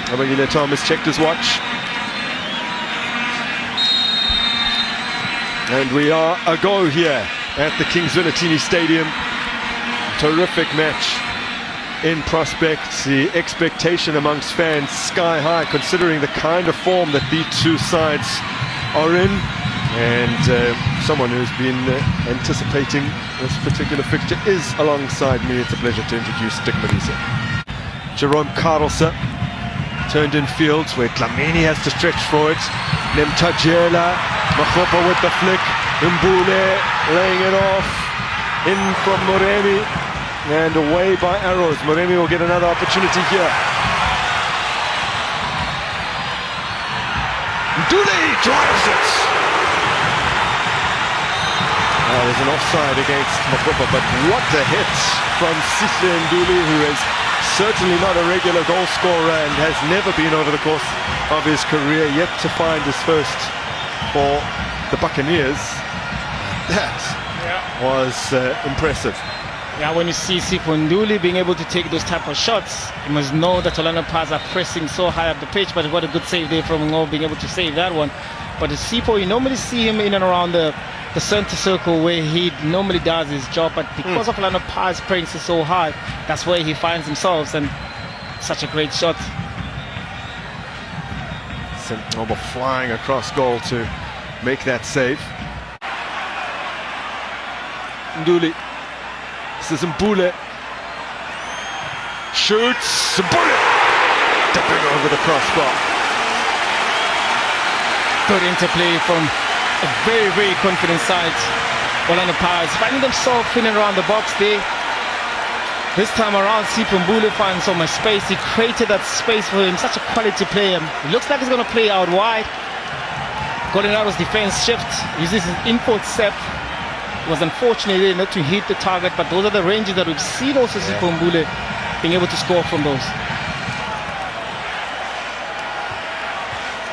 Abagile Thomas checked his watch. And we are a go here at the Kings Villatini Stadium. Terrific match in prospect. The expectation amongst fans sky high, considering the kind of form that the two sides are in. And someone who's been anticipating this particular fixture is alongside me. It's a pleasure to introduce Dick Manisa. Jerome Carlse turned in fields where Dlamini has to stretch for it. Nemtajela, Mahopa with the flick. Mbule laying it off. In from Moremi. And away by arrows. Moremi will get another opportunity here. Nduli drives it. There's an offside against Makopa, but what a hit from Sihle Nduli, who is certainly not a regular goal scorer and has never been over the course of his career, yet to find his first for the Buccaneers. That was impressive. Yeah, when you see Sipho Nduli being able to take those type of shots, you must know that Orlando Pirates are pressing so high up the pitch. But what a good save there from Ngo, being able to save that one. But the Sipho, you normally see him in and around the center circle where he normally does his job, but because of Orlando Pirates pressing so high, that's where he finds himself, and such a great shot. Sent over flying across goal to make that save. Nduli. This is Mbule. Shoots. Mbule. Dipping over the crossbar. Good interplay from a very, very confident side. Orlando Pirates finding themselves in and around the box there. This time around, Sipho Mbule finds so much space. He created that space for him. Such a quality player. It looks like he's going to play out wide. Goldenaro's defense shift. Uses his input step. It was unfortunately not to hit the target, but those are the ranges that we've seen also Sipho Mbule being able to score from those.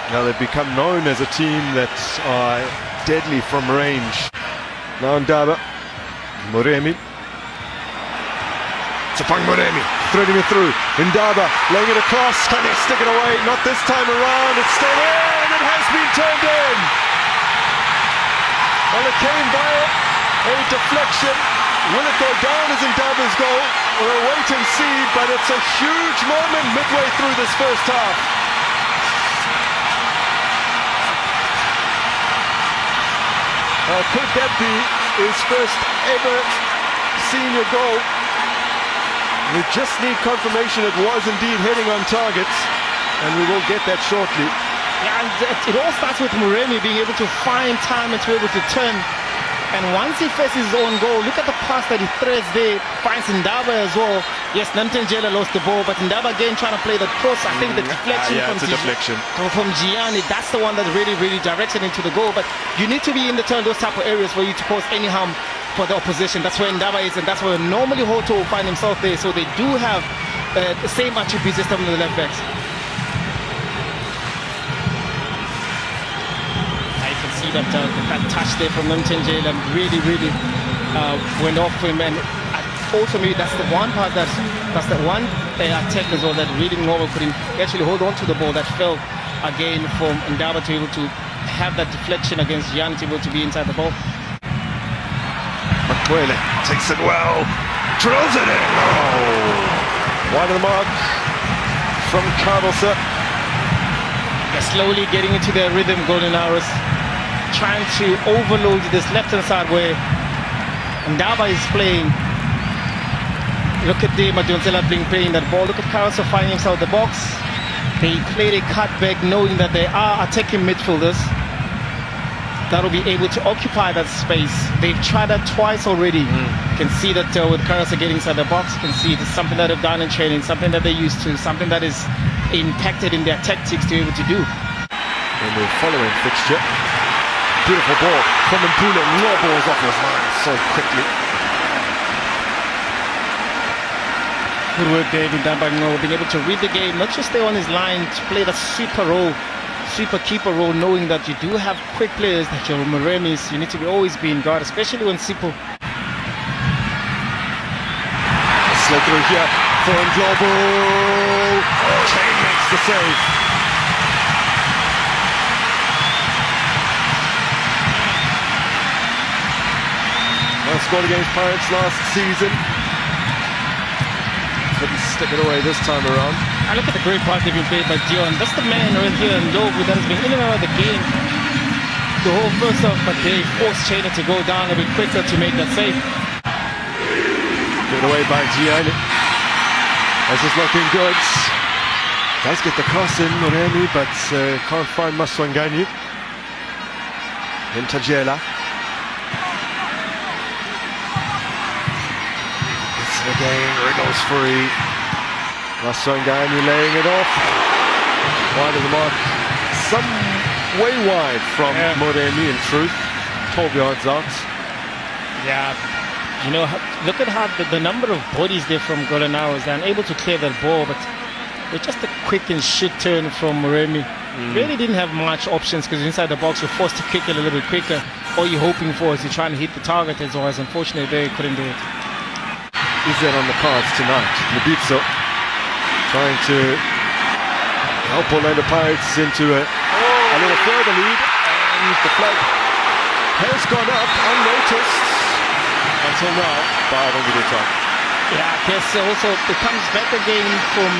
Now they've become known as a team that are deadly from range. Now Ndaba, Moremi. Tsapang Moremi, threading it through. Ndaba, laying it across, can they stick it away? Not this time around, it's still in, and it has been turned in. Well, it came by a deflection. Will it go down as Ndaba's goal? We'll wait and see, but it's a huge moment midway through this first half. Could that be his first ever senior goal? We just need confirmation it was indeed heading on target, and we will get that shortly. Yeah, and it all starts with Moremi being able to find time and to be able to turn. And once he faces his own goal, look at the pass that he threads there, finds Ndaba as well. Yes, Namtenjela lost the ball, but Ndaba again trying to play the cross. I think the deflection from Gianni, that's the one that really, really directs it into the goal. But you need to be in the turn, those type of areas for you to cause any harm for the opposition. That's where Ndaba is, and that's where normally Hoto will find himself there. So they do have the same attributes as some of the left backs. That touch there from Namtenjela really, really went off him, and also maybe that's the one part that's the one attack as well that really Ngoma couldn't actually hold on to the ball that fell again from Ndaba to be able to have that deflection against Jan to be able to be inside the ball. Makwele takes it well, drills it in. Oh, wide of the mark from Carlse. They're slowly getting into their rhythm, Golden Arrows. Trying to overload this left-hand side where Ndaba is playing. Look at the Madonsela playing that ball. Look at Carlse finding himself in the box. They played a cutback knowing that they are attacking midfielders that will be able to occupy that space. They've tried that twice already. You can see that with Carlse getting inside the box, you can see it's something that they've done in training, something that they're used to, something that is impacted in their tactics to be able to do. In the following fixture, beautiful ball from Mbule, more balls off his line so quickly. Good work there, Ndaba Ngo, being able to read the game, not just stay on his line, to play that super role, super keeper role, knowing that you do have quick players that your Moremis, you need to be always be in guard, especially when Sipho. Slow through here for Ndlovu. Chain makes the save. Scored against Pirates last season. Couldn't stick it away this time around. I look at the great part they've been played by Dion. That's the man right here in Lobu that has been in and out of the game the whole first half, but they forced China to go down a bit quicker to make that save. Given away by Dion. This is looking good. Does get the cross in Moremi, but can't find Maswangani. Intajela. Again, wriggles free. Maswangani laying it off. Wide of the mark. Some way wide from Moremi, in truth. 12 yards out. Yeah, you know, look at how the number of bodies there from Golanaros. They're unable to clear that ball, but it's just a quick and shit turn from Moremi. Really didn't have much options because inside the box you're forced to kick it a little bit quicker. All you're hoping for is you're trying to hit the target, as always. Unfortunately, they couldn't do it. Is that on the cards tonight? Lubitso trying to help Orlando Pirates into a little further lead, and the flag has gone up unnoticed until now by Ongidita. Yeah, I guess also it comes back again from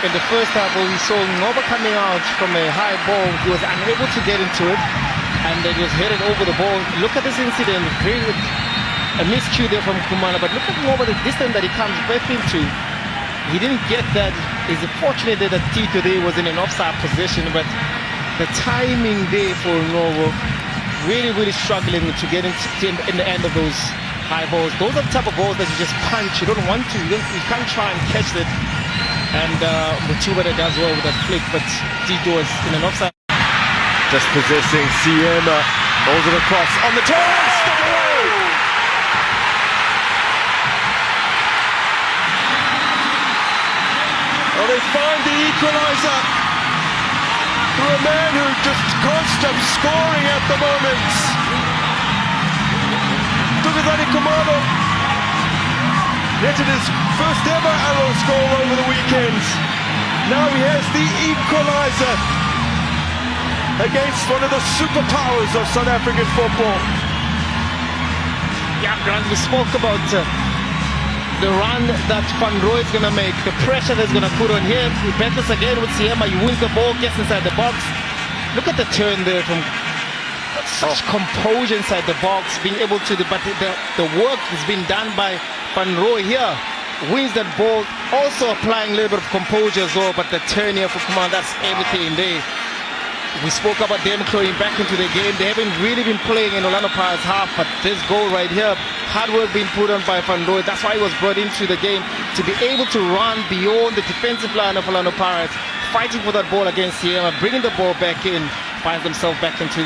in the first half where we saw Nova coming out from a high ball. He was unable to get into it, and it was headed over the ball. Look at this incident, a miscue there from Kumana, but look at Nova, the distance that he comes back into. He didn't get that. It's fortunate that Tito there was in an offside position, but the timing there for Nova, really struggling to get in the end of those high balls. Those are the type of balls that you just punch. You don't want to. You can't try and catch it. And Mutuba does well with that flick, but Tito was in an offside. Just possessing Siema, holds it across on the turn, step away! Well, they find the equalizer through a man who just can't stop scoring at the moment. Tukazani Kumano netted his first ever Arrows goal over the weekend. Now he has the equalizer against one of the superpowers of South African football. Yeah, Grant, we spoke about the run that Van Roy is going to make, the pressure that's going to put on him. He battles again with Siema, he wins the ball, gets inside the box. Look at the turn there from such composure inside the box, being able to, but the work has been done by Van Roy here. Wins that ball, also applying a little bit of composure as well, but the turn here for Kumar, that's everything there. We spoke about them clawing back into the game. They haven't really been playing in Orlando Pirates half, but this goal right here, hard work being put on by Van Roy. That's why he was brought into the game, to be able to run beyond the defensive line of Orlando Pirates, fighting for that ball against Siema, bringing the ball back in, finds himself back into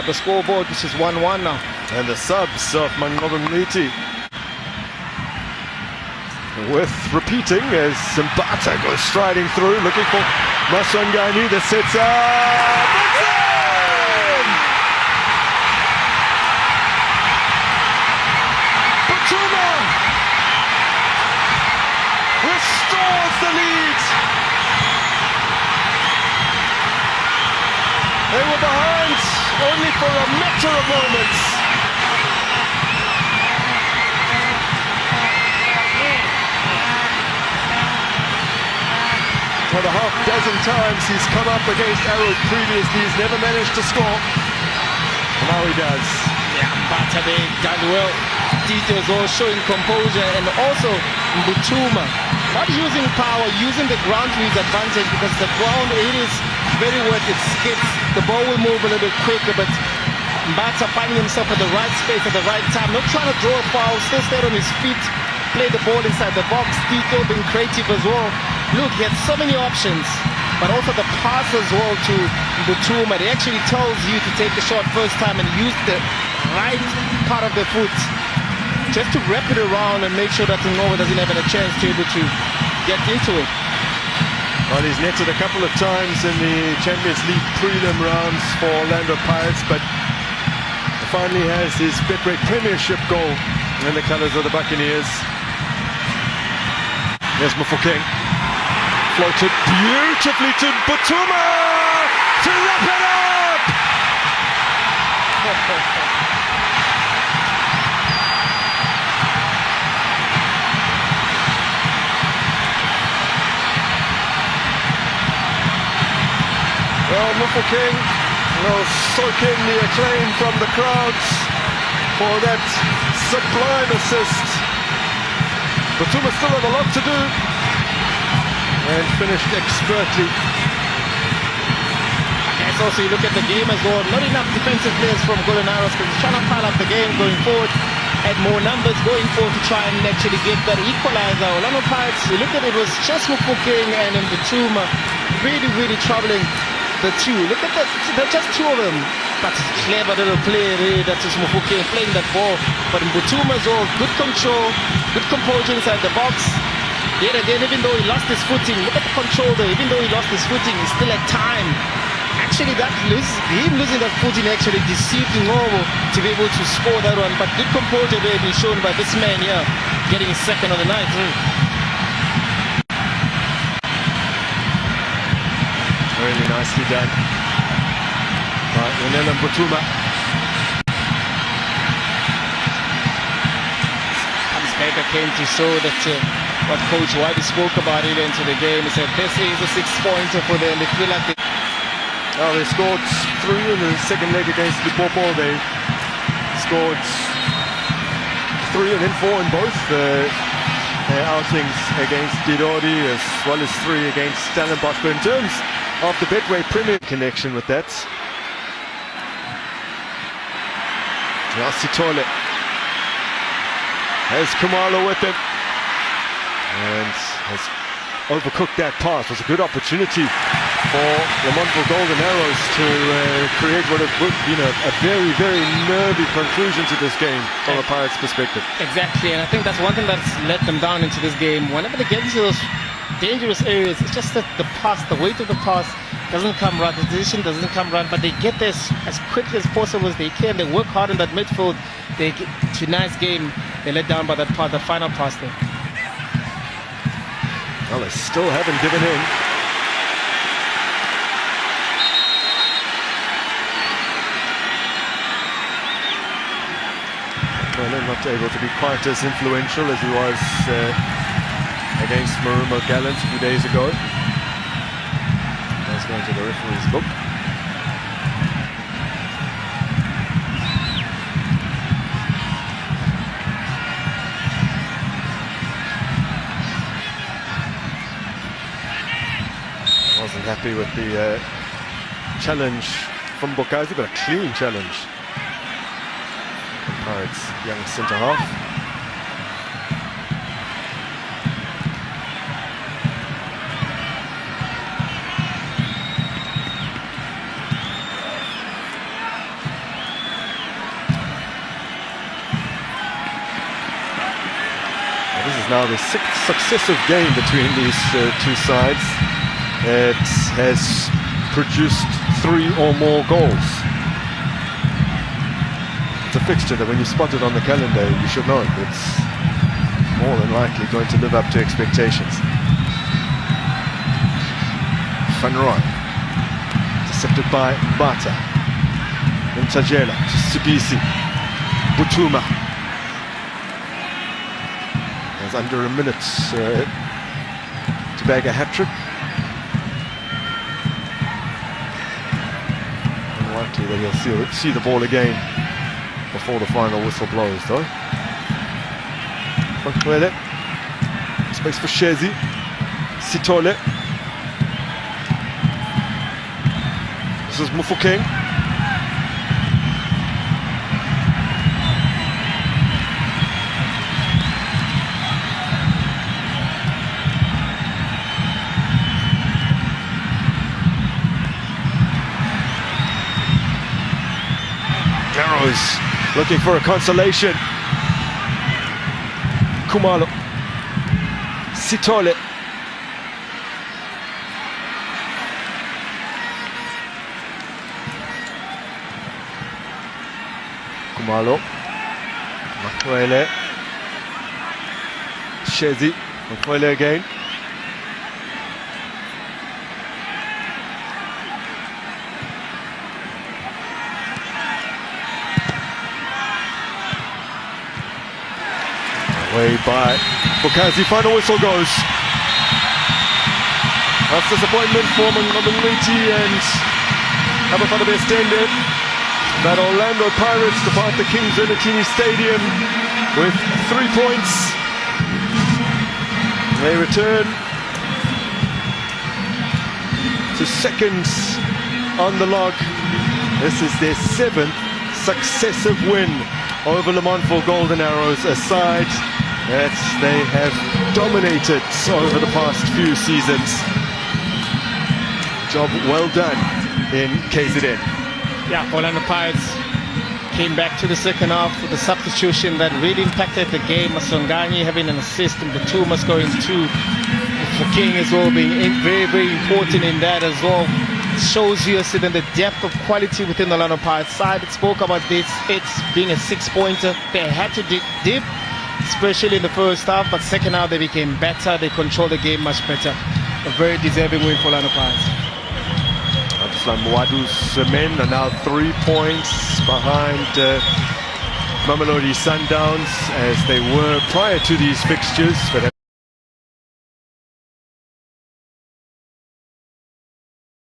the scoreboard, which is 1-1 now. And the subs of Mangoba Mliti with repeating as Simbata goes striding through, looking for Maswangani, that sets up. Batuma restores the lead. They were behind only for a matter of moments. For the half dozen times he's come up against Arrows previously, he's never managed to score. Now he does. Yeah, Batabe done well. Tito is all showing composure, and also Mbutuma not using power, using the ground to his advantage, because the ground, it is very wet, it skips. The ball will move a little bit quicker, but Mbata finding himself at the right space at the right time, not trying to draw a foul, still stay on his feet, play the ball inside the box. Tito being creative as well. Look, he had so many options, but also the pass as well to Mbutuma. It actually tells you to take the shot first time and use the right part of the foot just to wrap it around and make sure that Nova doesn't have a chance to be able to get into it. Well, he's netted a couple of times in the Champions League prelim rounds for Orlando Pirates, but finally has his Betway Premiership goal in the colours of the Buccaneers. There's Mofokeng. floated beautifully to Butuma to wrap it up! Well, Mufokeng will soak in the acclaim from the crowds for that sublime assist. Butuma still had a lot to do and finished expertly. Yes, also you look at the game as well, not enough defensive players from Golden Arrows because he's trying to pile up the game going forward, add more numbers going forward to try and actually get that equalizer. Orlando Pirates, you look at it, was just Mufokeng and Butuma really troubling the two. Look at that, they're just two of them. That's a clever little play, really. That's just Mufokeng playing that ball. But in Butuma as well, good control, good composure inside the box. Yet again, even though he lost his footing, look at the control there. Even though he lost his footing, he still had time. Actually, him losing that footing actually deceived Ngobo to be able to score that one. But good composure there being shown by this man here, getting his second on the night. Really nicely done by Unela Butuma. Hans Baker came to show that what Coach White spoke about it into the game. He said this is a 6-pointer for them. They feel like Well, they scored 3 in the second leg against Limpopo. They scored 3 and then 4 in both outings against Didori as well as 3 against Stellenbosch. But in terms of the Betway Premier connection with that, Sitole has Kumalo with him and has overcooked that pass. It was a good opportunity for Lamontville Golden Arrows to create what would be a very nervy conclusion to this game from a Pirates perspective. Exactly, and I think that's one thing that's let them down into this game. Whenever they get into those dangerous areas, it's just that the pass, the weight of the pass doesn't come right, the decision doesn't come right, but they get this as quickly as possible as they can. They work hard in that midfield. They get tonight's game, they let down by that part, the final pass there. Well, they still haven't given in. Well, they're not able to be quite as influential as he was against Marumo Gallant a few days ago. That's going to the referee's book. Wasn't happy with the challenge from Bokazi, but a clean challenge. Pirates young centre half. This is now the 6th successive game between these two sides. It has produced 3 or more goals. It's a fixture that when you spot it on the calendar, you should know it's more than likely going to live up to expectations. Van Rooyen, intercepted by Mbata. Ntajela to Sibisi. Butuma. There's under a minute to bag a hat-trick. Unlikely that he'll see the ball again before the final whistle blows, though. Bankwele. Space for Shezi. Sitole. This is Mufokeng. Arrows looking for a consolation. Kumalo. Sitole. Kumalo. Makwele. Shezi. Makwele again. Played by Bukazi. Final whistle goes. That's disappointment for Mngomengwiti and Abafana Bestende. That Orlando Pirates depart the Kings Renatini Stadium with 3 points. They return to second on the log. This is their 7th successive win over Le Montfort Golden Arrows, a side that they have dominated over the past few seasons. Job well done in KZN. Yeah, Orlando Pirates came back to the second half with a substitution that really impacted the game. Masongani having an assist and Batuma scoring 2. For King as well being very, very important in that as well. Shows you then the depth of quality within the Orlando Pirates side. It spoke about this, it's being a 6-pointer. They had to dig deep, especially in the first half, but second half they became better. They controlled the game much better. A very deserving win for Orlando Pirates. Wadu's men are now 3 points behind Mamelodi Sundowns, as they were prior to these fixtures, but